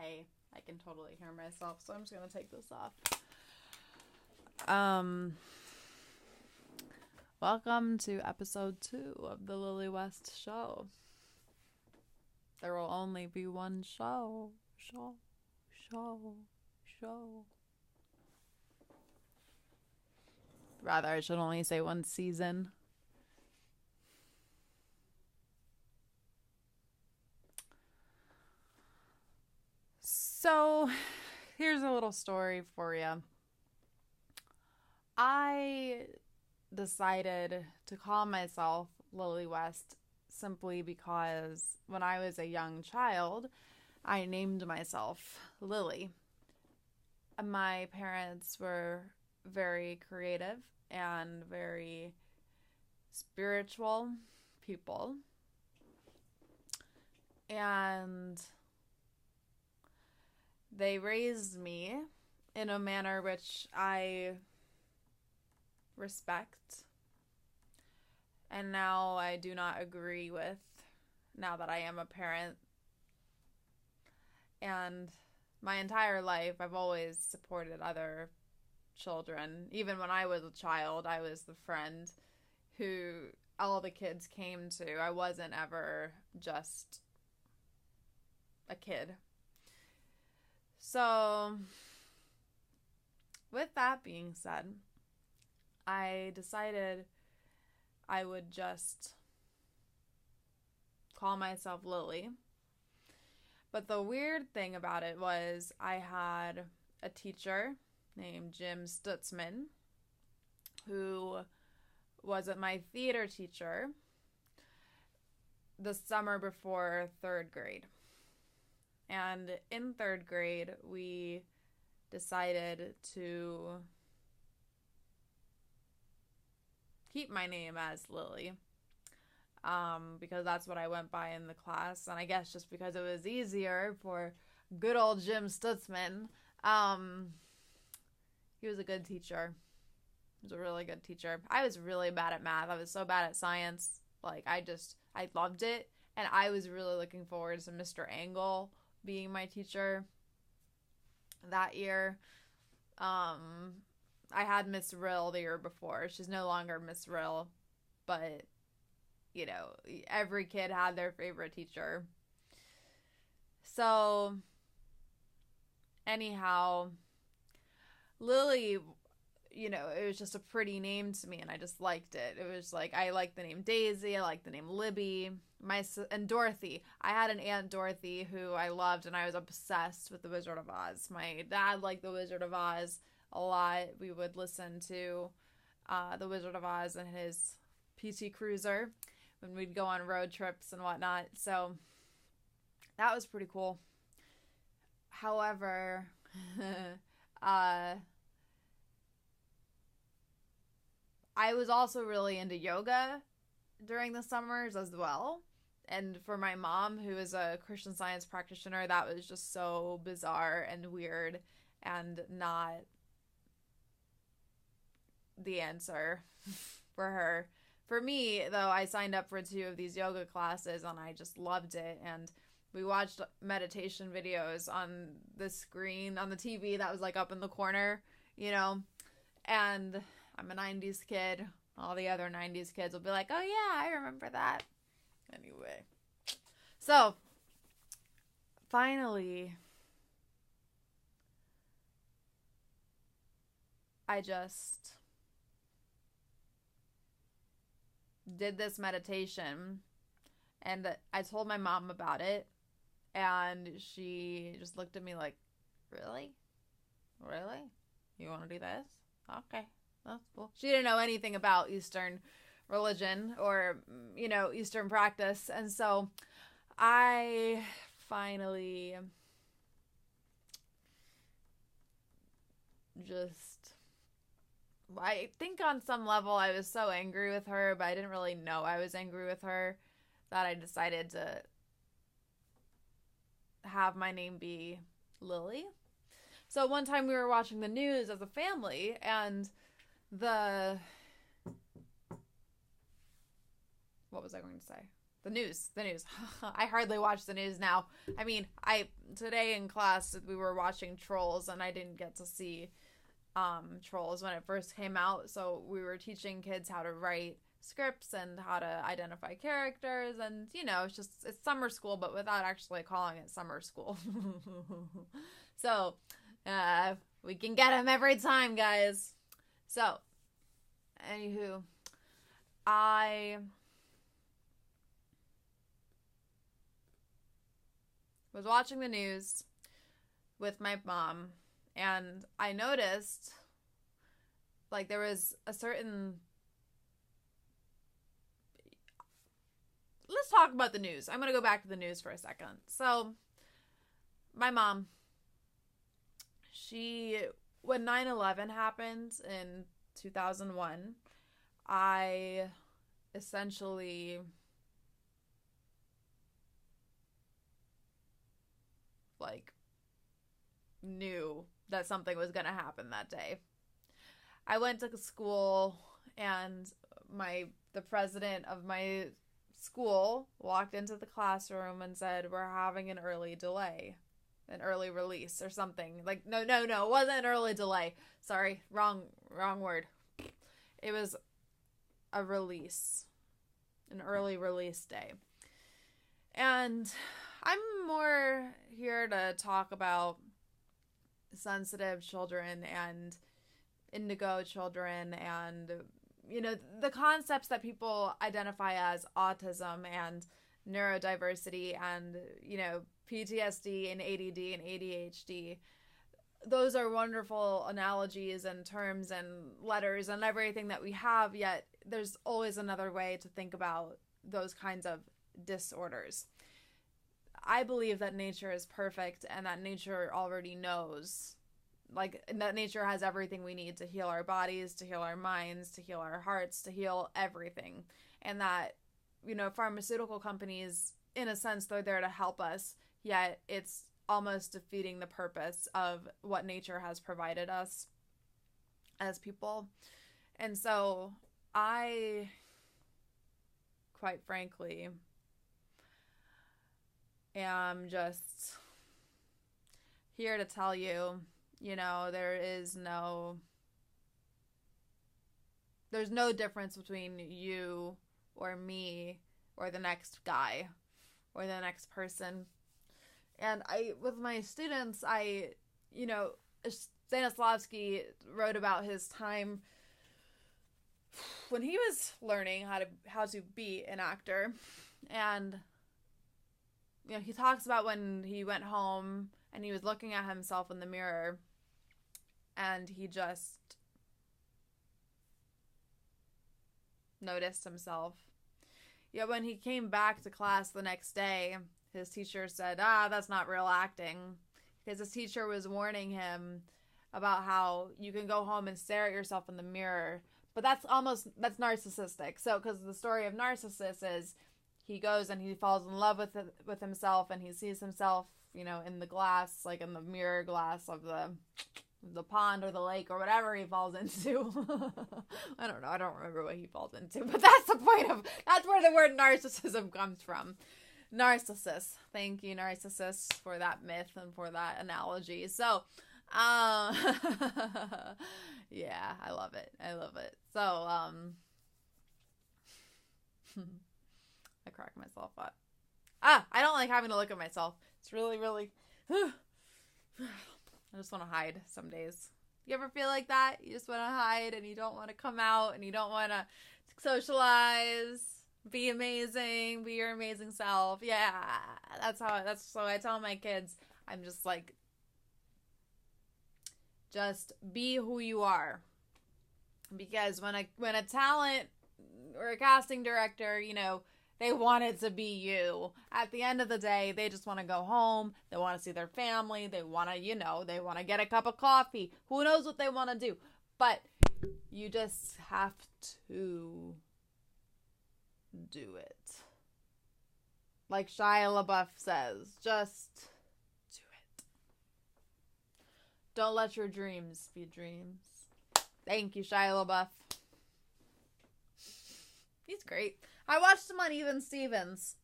I can totally hear myself, so I'm just gonna take this off. Welcome to episode 2 of the Lily West show. There will only be one show. Rather, I should only say one season. So, here's a little story for you. I decided to call myself Lily West simply because when I was a young child, I named myself Lily. My parents were very creative and very spiritual people. And they raised me in a manner which I respect, and now I do not agree with, now that I am a parent. And my entire life, I've always supported other children. Even when I was a child, I was the friend who all the kids came to. I wasn't ever just a kid. So, with that being said, I decided I would just call myself Lily. But the weird thing about it was I had a teacher named Jim Stutzman, who was my theater teacher the summer before 3rd grade. And in 3rd grade, we decided to keep my name as Lily, because that's what I went by in the class. And I guess just because it was easier for good old Jim Stutzman. He was a good teacher. He was a really good teacher. I was really bad at math. I was so bad at science. Like, I loved it. And I was really looking forward to Mr. Angle being my teacher that year. I had Miss Rill the year before. She's no longer Miss Rill, but, you know, every kid had their favorite teacher. So, anyhow, Lily, you know, it was just a pretty name to me, and I just liked it. It was like, I liked the name Daisy, I liked the name Libby, and Dorothy. I had an Aunt Dorothy who I loved, and I was obsessed with The Wizard of Oz. My dad liked The Wizard of Oz a lot. We would listen to The Wizard of Oz in his PT Cruiser when we'd go on road trips and whatnot. So that was pretty cool. However, I was also really into yoga during the summers as well. And for my mom, who is a Christian Science practitioner, that was just so bizarre and weird and not the answer for her. For me, though, I signed up for 2 of these yoga classes and I just loved it. And we watched meditation videos on the screen, on the TV that was like up in the corner, you know. And I'm a 90s kid. All the other 90s kids will be like, oh yeah, I remember that. Anyway. So, finally, I just did this meditation, and I told my mom about it, and she just looked at me like, really? Really? You want to do this? Okay. That's cool. She didn't know anything about Eastern religion or, you know, Eastern practice. And so I finally I think on some level I was so angry with her, but I didn't really know I was angry with her, that I decided to have my name be Lily. So one time we were watching the news as a family, and what was I going to say? The news. I hardly watch the news now. I mean, today in class we were watching Trolls, and I didn't get to see Trolls when it first came out. So we were teaching kids how to write scripts and how to identify characters, and it's summer school, but without actually calling it summer school. So we can get them every time, guys. So anywho, I was watching the news with my mom, and I noticed like there was a certain... Let's talk about the news. I'm going to go back to the news for a second. So my mom, when 9/11 happened in 2001, I essentially knew that something was going to happen that day. I went to school, and the president of my school walked into the classroom and said, "We're having an early release or something." Like, no, it wasn't an early delay. Sorry, wrong word. It was a release, an early release day. And I'm more here to talk about sensitive children and indigo children, and the concepts that people identify as autism and neurodiversity and PTSD and ADD and ADHD. Those are wonderful analogies and terms and letters and everything that we have, yet there's always another way to think about those kinds of disorders. I believe that nature is perfect, and that nature already knows. That nature has everything we need to heal our bodies, to heal our minds, to heal our hearts, to heal everything. And that, pharmaceutical companies, in a sense, they're there to help us, yet it's almost defeating the purpose of what nature has provided us as people. And so I, quite frankly, am just here to tell you, there's no difference between you or me or the next guy or the next person. And with my students, Stanislavski wrote about his time when he was learning how to be an actor. And he talks about when he went home and he was looking at himself in the mirror, and he just noticed himself. Yet when he came back to class the next day, his teacher said, that's not real acting. Because his teacher was warning him about how you can go home and stare at yourself in the mirror. But that's narcissistic. So, because the story of Narcissus is he goes and he falls in love with himself, and he sees himself, in the glass, like in the mirror glass of the pond or the lake or whatever he falls into. I don't know. I don't remember what he falls into, but that's where the word narcissism comes from. Narcissus. Thank you, Narcissus, for that myth and for that analogy. So, yeah, I love it. So, I crack myself up. I don't like having to look at myself. It's really, really... I just want to hide some days. You ever feel like that? You just want to hide, and you don't want to come out, and you don't want to socialize, be amazing, be your amazing self. Yeah, so I tell my kids, I'm just like, just be who you are. Because when a talent or a casting director, they want it to be you. At the end of the day, they just want to go home. They want to see their family. They want to, they want to get a cup of coffee. Who knows what they want to do? But you just have to do it. Like Shia LaBeouf says, just do it. Don't let your dreams be dreams. Thank you, Shia LaBeouf. He's great. I watched them on Even Stevens,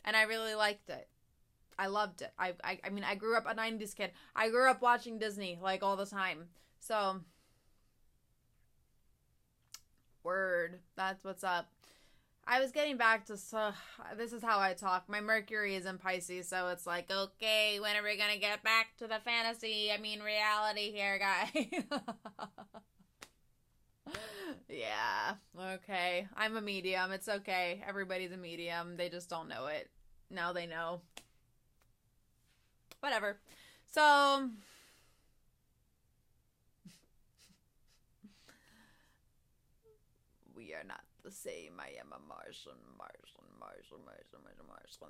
and I really liked it. I loved it. I mean, I grew up a 90s kid. I grew up watching Disney, like, all the time. So, word. That's what's up. I was getting back to, this is how I talk. My Mercury is in Pisces, so it's like, okay, when are we going to get back to the fantasy? I mean, reality here, guys. Yeah, okay. I'm a medium. It's okay. Everybody's a medium. They just don't know it. Now they know. Whatever. So, we are not the same. I am a Martian.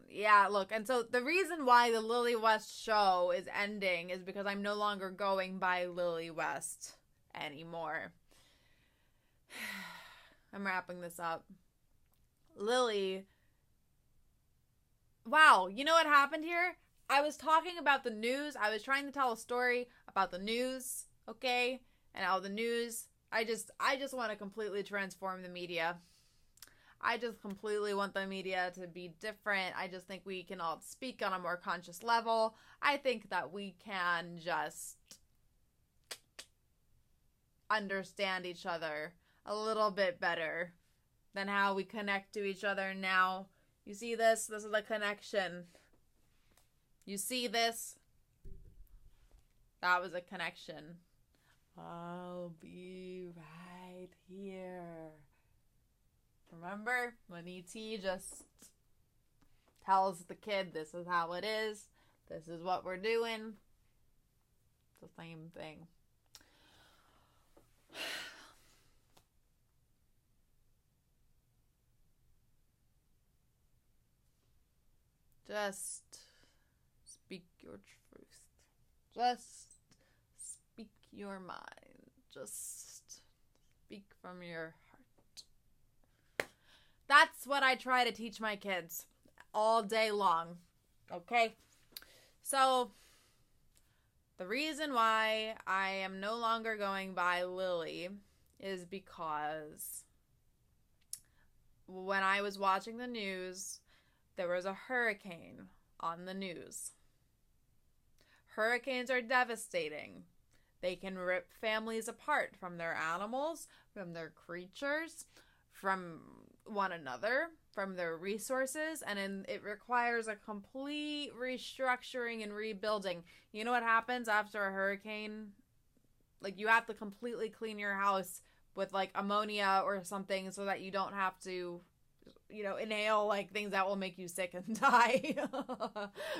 Yeah, look, and so the reason why the Lily West show is ending is because I'm no longer going by Lily West anymore. I'm wrapping this up. Lily. Wow, you know what happened here? I was talking about the news. I was trying to tell a story about the news, okay? And how the news, I just want to completely transform the media. I just completely want the media to be different. I just think we can all speak on a more conscious level. I think that we can just understand each other a little bit better than how we connect to each other now. You see this? This is the connection. You see this? That was a connection. I'll be right here. Remember when E.T. just tells the kid, this is how it is. This is what we're doing. It's the same thing. Just speak your truth. Just speak your mind. Just speak from your heart. That's what I try to teach my kids all day long. Okay? So, the reason why I am no longer going by Lily is because when I was watching the news, there was a hurricane on the news. Hurricanes are devastating. They can rip families apart from their animals, from their creatures, from one another, from their resources, and it requires a complete restructuring and rebuilding. You know what happens after a hurricane? Like, you have to completely clean your house with, like, ammonia or something so that you don't have to, you know, inhale, like, things that will make you sick and die.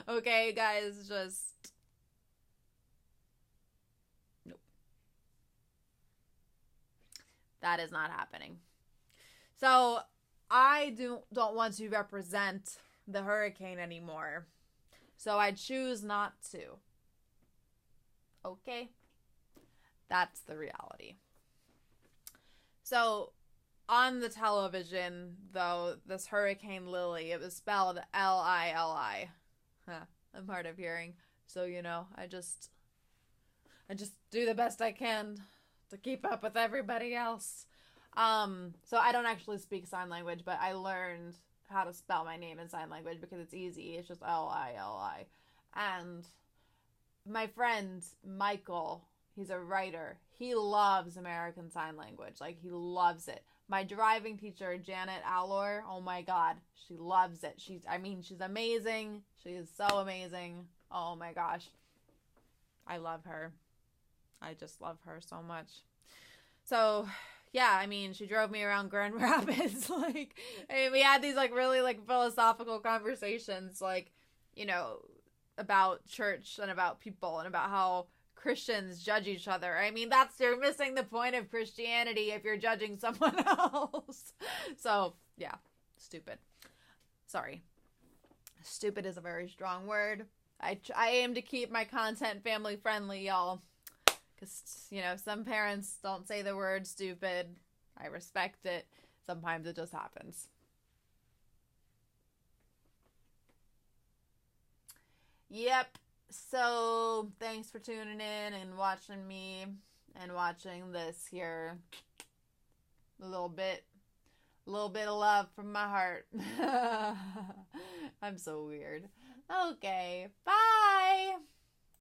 Okay, guys, just... nope. That is not happening. So, I don't want to represent the hurricane anymore. So, I choose not to. Okay? That's the reality. So, on the television, though, this Hurricane Lily, it was spelled Lili. I'm hard of hearing, so, you know, I just do the best I can to keep up with everybody else. So I don't actually speak sign language, but I learned how to spell my name in sign language because it's easy. It's just Lili. And my friend, Michael, he's a writer. He loves American Sign Language. Like, he loves it. My driving teacher, Janet Allor, oh my God, she loves it. She's amazing. She is so amazing. Oh my gosh. I love her. I just love her so much. So, yeah, I mean, she drove me around Grand Rapids. Like, I mean, we had these, like, really, like, philosophical conversations, like, you know, about church and about people and about how Christians judge each other. I mean, you're missing the point of Christianity if you're judging someone else. So, yeah, stupid. Sorry. Stupid is a very strong word. I aim to keep my content family friendly, y'all. Because, you know, some parents don't say the word stupid. I respect it. Sometimes it just happens. Yep. So, thanks for tuning in and watching me and watching this here little bit A little bit of love from my heart. I'm so weird. Okay, bye.